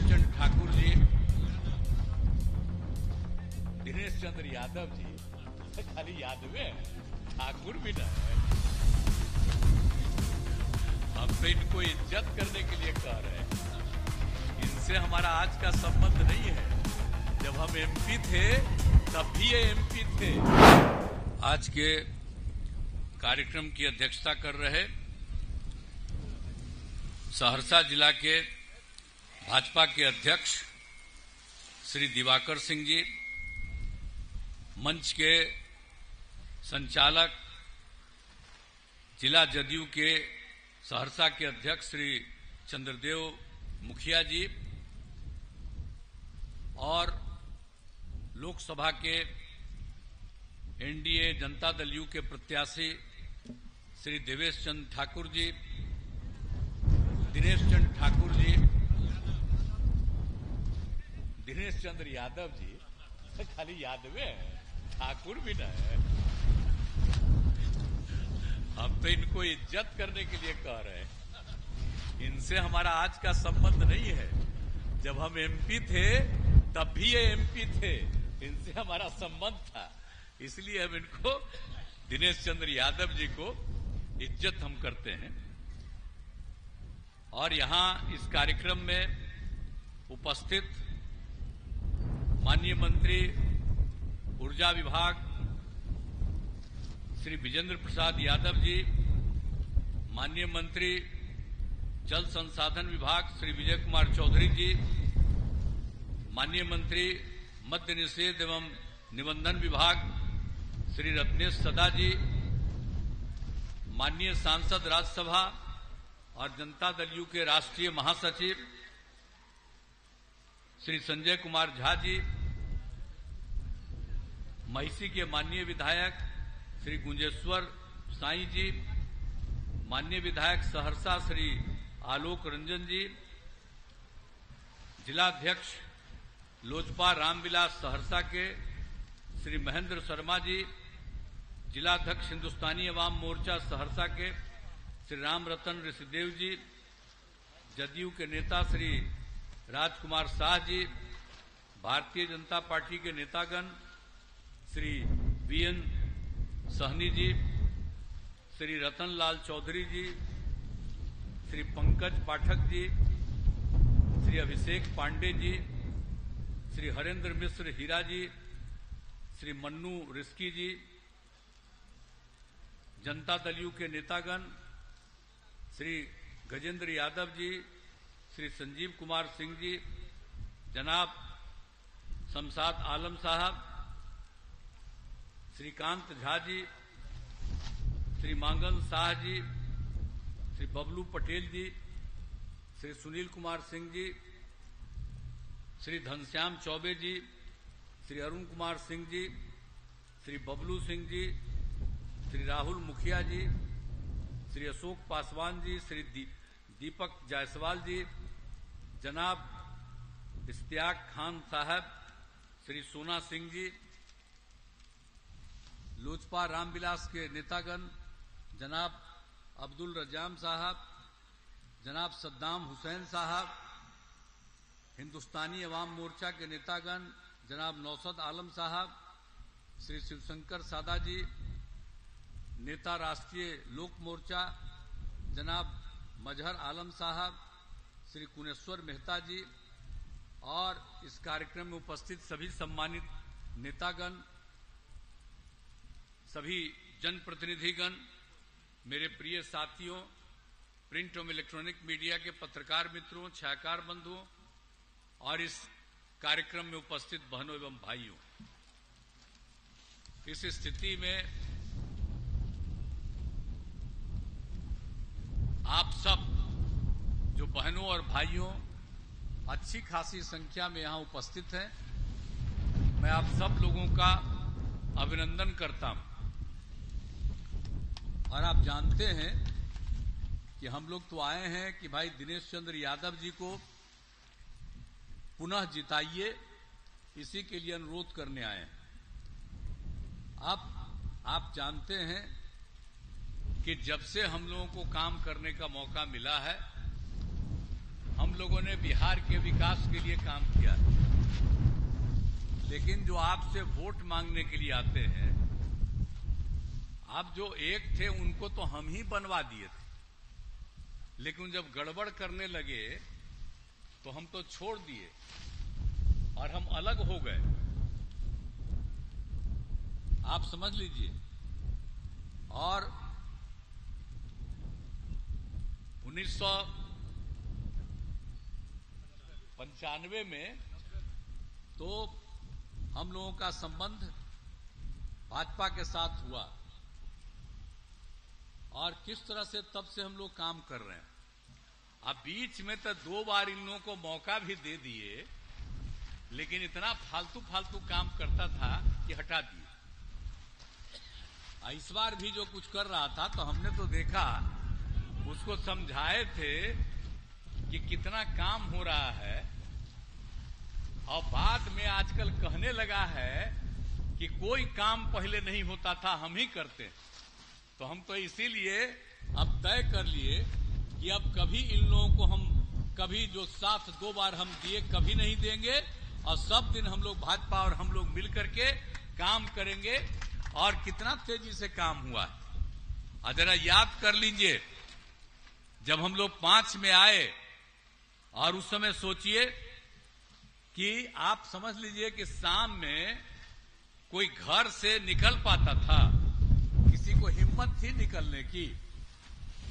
चंद्र ठाकुर जी, दिनेश चंद्र यादव जी, खाली यादव है, ठाकुर भी ना है। हम तो इनको इज्जत करने के लिए कह रहे हैं। इनसे हमारा आज का संबंध नहीं है। जब हम एमपी थे तब भी ये एमपी थे। आज के कार्यक्रम की अध्यक्षता कर रहे सहरसा जिला के भाजपा के अध्यक्ष श्री दिवाकर सिंह जी, मंच के संचालक जिला जदयू के सहरसा के अध्यक्ष श्री चंद्रदेव मुखिया जी और लोकसभा के एनडीए जनता दल यू के प्रत्याशी श्री देवेश चंद्र ठाकुर जी, दिनेश चंद्र ठाकुर जी, दिनेश चंद्र यादव जी, खाली यादव है, ठाकुर भी ना है। हम तो इनको इज्जत करने के लिए कह रहे हैं। इनसे हमारा आज का संबंध नहीं है। जब हम एमपी थे तब भी ये एमपी थे। इनसे हमारा संबंध था, इसलिए हम इनको दिनेश चंद्र यादव जी को इज्जत हम करते हैं। और यहां इस कार्यक्रम में उपस्थित माननीय मंत्री ऊर्जा विभाग श्री विजेंद्र प्रसाद यादव जी, माननीय मंत्री जल संसाधन विभाग श्री विजय कुमार चौधरी जी, माननीय मंत्री मद्य निषेध एवं निबंधन विभाग श्री रत्नेश सदा जी, माननीय सांसद राज्यसभा और जनता दल यू के राष्ट्रीय महासचिव श्री संजय कुमार झा जी, महिषी के माननीय विधायक श्री गुंजेश्वर साई जी, माननीय विधायक सहरसा श्री आलोक रंजन जी, जिलाध्यक्ष लोजपा रामविलास सहरसा के श्री महेंद्र शर्मा जी, जिलाध्यक्ष हिंदुस्तानी अवाम मोर्चा सहरसा के श्री राम रतन ऋषिदेव जी, जदयू के नेता श्री राजकुमार शाह जी, भारतीय जनता पार्टी के नेतागण Shri VN Sahni ji, Shri Ratanlal Chaudhary ji, Shri Pankaj Pathak ji, Shri Abhishek Pandey ji, Shri Harendra Mishra Heera ji, Shri Mannu risky ji, Janata Dal you के नेतागण श्री गजेंद्र यादव जी, श्री संजीव कुमार सिंह जी, जनाब शमशाद आलम साहब, श्रीकांत झा जी, श्री मांगन शाह जी, श्री बबलू पटेल जी, श्री सुनील कुमार सिंह जी, श्री घनश्याम चौबे जी, श्री अरुण कुमार सिंह जी, श्री बबलू सिंह जी, श्री राहुल मुखिया जी, श्री अशोक पासवान जी, श्री दीपक जायसवाल जी, जनाब इश्तियाक खान साहब, श्री सोना सिंह जी, लोजपा रामविलास के नेतागण जनाब अब्दुल रजाम साहब, जनाब सद्दाम हुसैन साहब, हिंदुस्तानी अवाम मोर्चा के नेतागण जनाब नौसद आलम साहब, श्री शिवशंकर सादा जी, नेता राष्ट्रीय लोक मोर्चा जनाब मजहर आलम साहब, श्री कुनेश्वर मेहता जी और इस कार्यक्रम में उपस्थित सभी सम्मानित नेतागण, सभी जनप्रतिनिधिगण, मेरे प्रिय साथियों, प्रिंट एवं इलेक्ट्रॉनिक मीडिया के पत्रकार मित्रों, छायाकार बंधुओं और इस कार्यक्रम में उपस्थित बहनों एवं भाइयों, इस स्थिति में आप सब जो बहनों और भाइयों अच्छी खासी संख्या में यहां उपस्थित हैं, मैं आप सब लोगों का अभिनंदन करता हूं। और आप जानते हैं कि हम लोग तो आए हैं कि भाई दिनेश चंद्र यादव जी को पुनः जिताइए, इसी के लिए अनुरोध करने आए हैं। अब आप जानते हैं कि जब से हम लोगों को काम करने का मौका मिला है, हम लोगों ने बिहार के विकास के लिए काम किया, लेकिन जो आपसे वोट मांगने के लिए आते हैं, आप जो एक थे उनको तो हम ही बनवा दिए थे, लेकिन जब गड़बड़ करने लगे तो हम तो छोड़ दिए और हम अलग हो गए। आप समझ लीजिए। और 1995 में तो हम लोगों का संबंध भाजपा के साथ हुआ और किस तरह से तब से हम लोग काम कर रहे हैं। अब बीच में तो 2 बार इन लोगों को मौका भी दे दिए, लेकिन इतना फालतू काम करता था कि हटा दिए। इस बार भी जो कुछ कर रहा था तो हमने तो देखा, उसको समझाए थे कि कितना काम हो रहा है, और बाद में आजकल कहने लगा है कि कोई काम पहले नहीं होता था, हम ही करते। तो हम तो इसीलिए अब तय कर लिए कि अब कभी इन लोगों को हम कभी जो साथ 2 बार हम दिए कभी नहीं देंगे, और सब दिन हम लोग भाजपा और हम लोग मिल करके काम करेंगे। और कितना तेजी से काम हुआ है। जरा याद कर लीजिए, जब हम लोग 5 में आए और उस समय सोचिए कि आप समझ लीजिए कि शाम में कोई घर से निकल पाता था, किसी को हिम्मत थी निकलने की,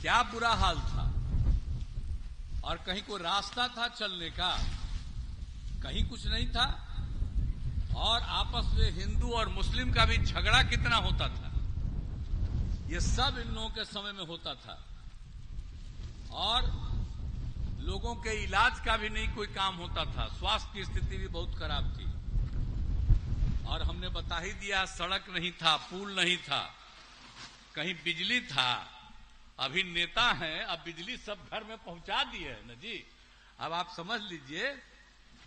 क्या बुरा हाल था। और कहीं कोई रास्ता था चलने का, कहीं कुछ नहीं था। और आपस में हिंदू और मुस्लिम का भी झगड़ा कितना होता था, ये सब इन लोगों के समय में होता था। और लोगों के इलाज का भी नहीं कोई काम होता था, स्वास्थ्य की स्थिति भी बहुत खराब थी। और हमने बता ही दिया, सड़क नहीं था, पुल नहीं था, कहीं बिजली था। अभी नेता हैं, अब बिजली सब घर में पहुंचा दी है ना जी। अब आप समझ लीजिए,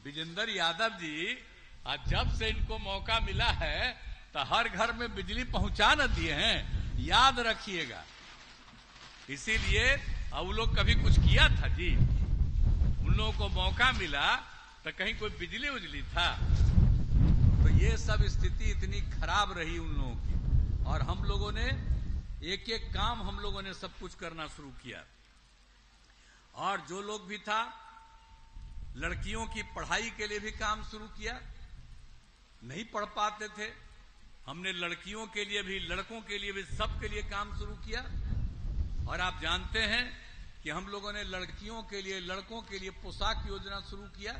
विजेंद्र यादव जी आज जब से इनको मौका मिला है तो हर घर में बिजली पहुंचा न दिए हैं, याद रखिएगा। इसीलिए अब वो लोग कभी कुछ किया था जी, उन लोगों को मौका मिला तो कहीं कोई बिजली उजली था। तो ये सब स्थिति इतनी खराब रही उन लोगों की, और हम लोगों ने एक एक काम हम लोगों ने सब कुछ करना शुरू किया। और जो लोग भी था, लड़कियों की पढ़ाई के लिए भी काम शुरू किया, नहीं पढ़ पाते थे, हमने लड़कियों के लिए भी लड़कों के लिए भी सबके लिए काम शुरू किया। और आप जानते हैं कि हम लोगों ने लड़कियों के लिए लड़कों के लिए पोशाक योजना शुरू किया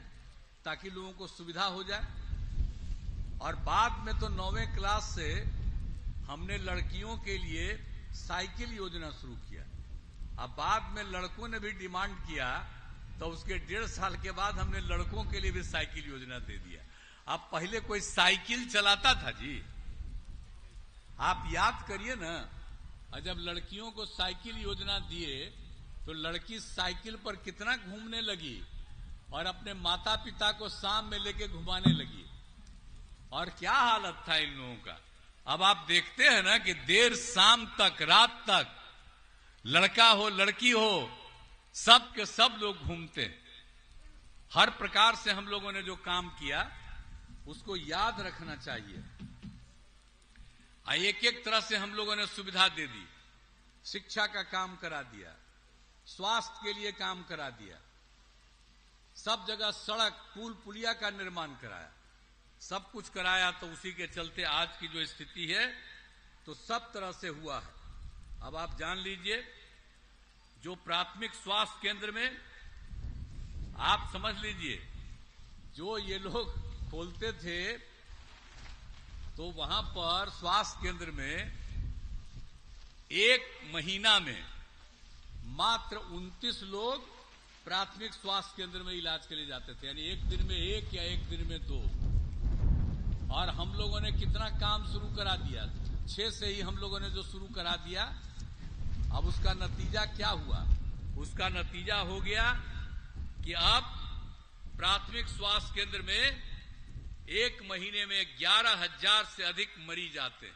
ताकि लोगों को सुविधा हो जाए। और बाद में तो 9वीं क्लास से हमने लड़कियों के लिए साइकिल योजना शुरू किया। अब बाद में लड़कों ने भी डिमांड किया तो उसके 1.5 साल के बाद हमने लड़कों के लिए भी साइकिल योजना दे दिया। अब पहले कोई साइकिल चलाता था जी, आप याद करिए ना। और जब लड़कियों को साइकिल योजना दिए तो लड़की साइकिल पर कितना घूमने लगी और अपने माता पिता को शाम में लेके घुमाने लगी। और क्या हालत था इन लोगों का। अब आप देखते हैं ना कि देर शाम तक, रात तक, लड़का हो लड़की हो, सब के सब लोग घूमते। हर प्रकार से हम लोगों ने जो काम किया उसको याद रखना चाहिए। एक एक तरह से हम लोगों ने सुविधा दे दी, शिक्षा का काम करा दिया, स्वास्थ्य के लिए काम करा दिया, सब जगह सड़क पुल पुलिया का निर्माण कराया, सब कुछ कराया। तो उसी के चलते आज की जो स्थिति है तो सब तरह से हुआ है। अब आप जान लीजिए, जो प्राथमिक स्वास्थ्य केंद्र में आप समझ लीजिए, जो ये लोग खोलते थे तो वहां पर स्वास्थ्य केंद्र में 1 महीना में मात्र 29 लोग प्राथमिक स्वास्थ्य केंद्र में इलाज के लिए जाते थे, यानी एक दिन में 1 या एक दिन में 2। और हम लोगों ने कितना काम शुरू करा दिया, 6 से ही हम लोगों ने जो शुरू करा दिया। अब उसका नतीजा क्या हुआ? उसका नतीजा हो गया कि अब प्राथमिक स्वास्थ्य केंद्र में 1 महीने में 11,000 से अधिक मरीज आते हैं।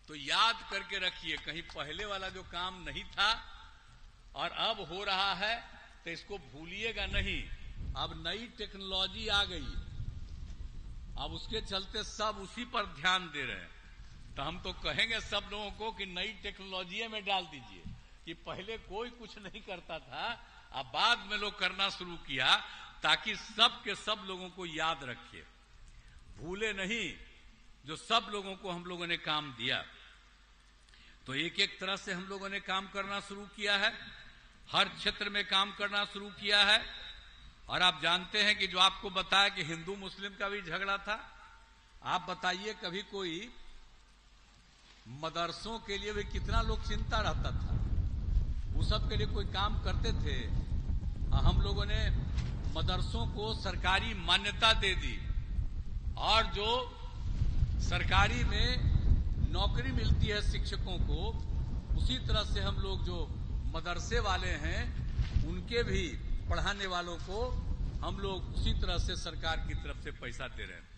तो याद करके रखिए, कहीं पहले वाला जो काम नहीं था और अब हो रहा है तो इसको भूलिएगा नहीं। अब नई टेक्नोलॉजी आ गई, अब उसके चलते सब उसी पर ध्यान दे रहे हैं। तो हम तो कहेंगे सब लोगों को कि नई टेक्नोलॉजी में डाल दीजिए, कि पहले कोई कुछ नहीं करता था, अब बाद में लोग करना शुरू किया, ताकि सब के सब लोगों को याद रखे, भूले नहीं जो सब लोगों को हम लोगों ने काम दिया। तो एक एक तरह से हम लोगों ने काम करना शुरू किया है, हर क्षेत्र में काम करना शुरू किया है। और आप जानते हैं कि जो आपको बताया कि हिंदू मुस्लिम का भी झगड़ा था, आप बताइए कभी कोई मदरसों के लिए भी कितना लोग चिंता रहता था, वो सब के लिए कोई काम करते थे। हम लोगों ने मदरसों को सरकारी मान्यता दे दी, और जो सरकारी में नौकरी मिलती है शिक्षकों को, उसी तरह से हम लोग जो मदरसे वाले हैं उनके भी पढ़ाने वालों को हम लोग उसी तरह से सरकार की तरफ से पैसा दे रहे हैं।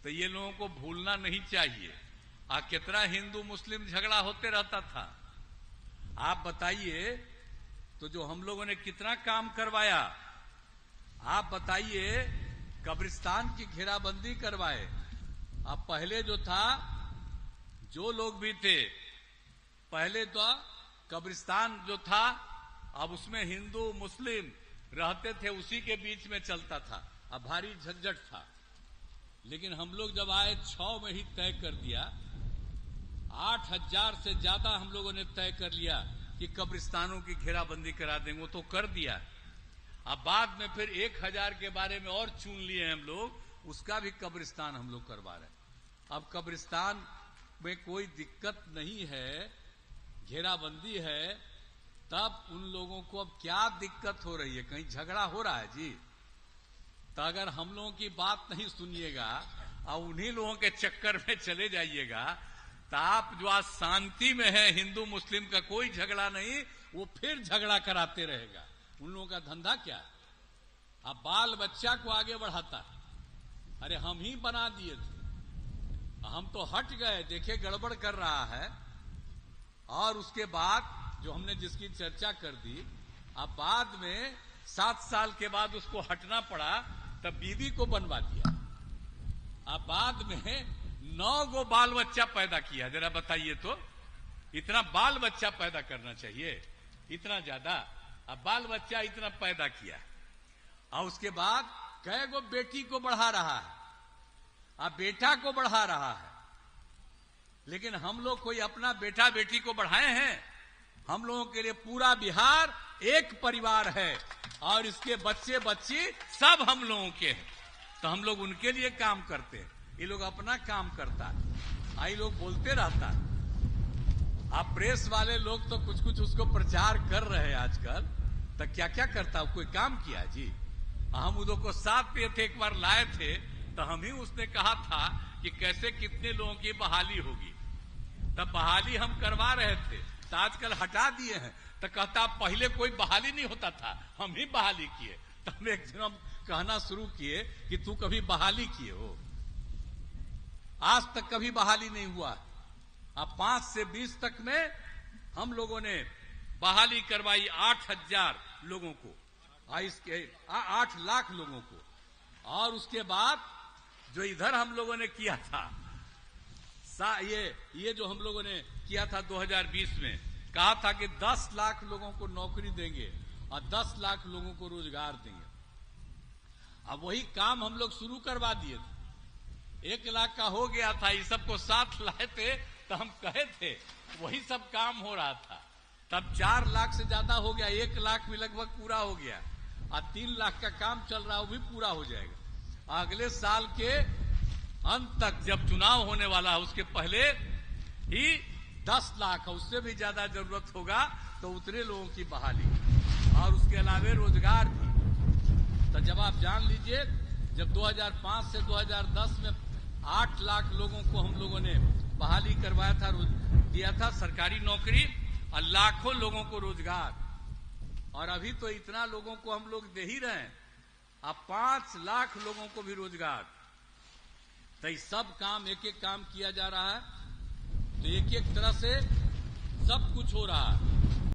तो ये लोगों को भूलना नहीं चाहिए। कितना हिंदू मुस्लिम झगड़ा होते रहता था, आप बताइए। तो जो हम लोगों ने कितना काम करवाया, आप बताइए। कब्रिस्तान की घेराबंदी करवाए। अब पहले जो था, जो लोग भी थे, पहले तो कब्रिस्तान जो था, अब उसमें हिंदू मुस्लिम रहते थे, उसी के बीच में चलता था, अब भारी झंझट था। लेकिन हम लोग जब आए 6 में ही तय कर दिया, 8,000 से ज्यादा हम लोगों ने तय कर लिया कि कब्रिस्तानों की घेराबंदी करा देंगे, वो तो कर दिया। अब बाद में फिर 1,000 के बारे में और चुन लिए हम लोग, उसका भी कब्रिस्तान हम लोग करवा रहे हैं। अब कब्रिस्तान में कोई दिक्कत नहीं है, घेराबंदी है, तब उन लोगों को अब क्या दिक्कत हो रही है? कहीं झगड़ा हो रहा है जी? तो अगर हम लोगों की बात नहीं सुनिएगा और उन्हीं लोगों के चक्कर में चले जाइएगा, तो आप जो आज शांति में है, हिंदू मुस्लिम का कोई झगड़ा नहीं, वो फिर झगड़ा कराते रहेगा। उन लोगों का धंधा क्या है? अब बाल बच्चा को आगे बढ़ाता है। अरे हम ही बना दिए थे, हम तो हट गए, देखे गड़बड़ कर रहा है, और उसके बाद जो हमने जिसकी चर्चा कर दी, अब बाद में 7 साल के बाद उसको हटना पड़ा, तब बीवी को बनवा दिया। अब बाद में 9 गो बाल बच्चा पैदा किया। जरा बताइए तो, इतना बाल बच्चा पैदा करना चाहिए? इतना ज्यादा अब बाल बच्चा इतना पैदा किया, और उसके बाद कई गो बेटी को बढ़ा रहा है, अब बेटा को बढ़ा रहा है। लेकिन हम लोग कोई अपना बेटा बेटी को बढ़ाए हैं? हम लोगों के लिए पूरा बिहार एक परिवार है, और इसके बच्चे बच्ची सब हम लोगों के हैं। तो हम लोग उनके लिए काम करते हैं, ये लोग अपना काम करता है, आई लोग बोलते रहता है। आप प्रेस वाले लोग तो कुछ कुछ उसको प्रचार कर रहे हैं आजकल, तो क्या क्या करता है? कोई काम किया जी? हम उनको को साथ पे थे, एक बार लाए थे, तो हम ही उसने कहा था कि कैसे कितने लोगों की बहाली होगी, तब बहाली हम करवा रहे थे, तो आजकल हटा दिए हैं। तो कहता पहले कोई बहाली नहीं होता था, हम ही बहाली किए। तो हम एक दिन हम कहना शुरू किए कि तू कभी बहाली किए हो? आज तक कभी बहाली नहीं हुआ। अब 5 से 20 तक में हम लोगों ने बहाली करवाई 8,000 लोगों को, 8 लाख लोगों को। और उसके बाद जो इधर हम लोगों ने किया था, ये जो हम लोगों ने किया था 2020 में, कहा था कि 10 लाख लोगों को नौकरी देंगे और 10 लाख लोगों को रोजगार देंगे। अब वही काम हम लोग शुरू करवा दिए थे। 1 लाख का हो गया था, ये सबको साथ लाए थे, तो हम कहे थे वही सब काम हो रहा था। तब 4 लाख से ज्यादा हो गया, 1 लाख भी लगभग पूरा हो गया, और 3 लाख का काम चल रहा है, वो भी पूरा हो जाएगा। अगले साल के अंत तक जब चुनाव होने वाला है, उसके पहले ही 10 लाख, उससे भी ज्यादा जरूरत होगा तो उतने लोगों की बहाली, और उसके अलावे रोजगार भी। तो जब आप जान लीजिए, जब 2005 से 2010 में 8 लाख लोगों को हम लोगों ने बहाली करवाया था, दिया था सरकारी नौकरी, और लाखों लोगों को रोजगार। और अभी तो इतना लोगों को हम लोग दे ही रहे हैं, अब 5 लाख लोगों को भी रोजगार। तो ये सब काम, एक एक काम किया जा रहा है, तो एक एक तरह से सब कुछ हो रहा है।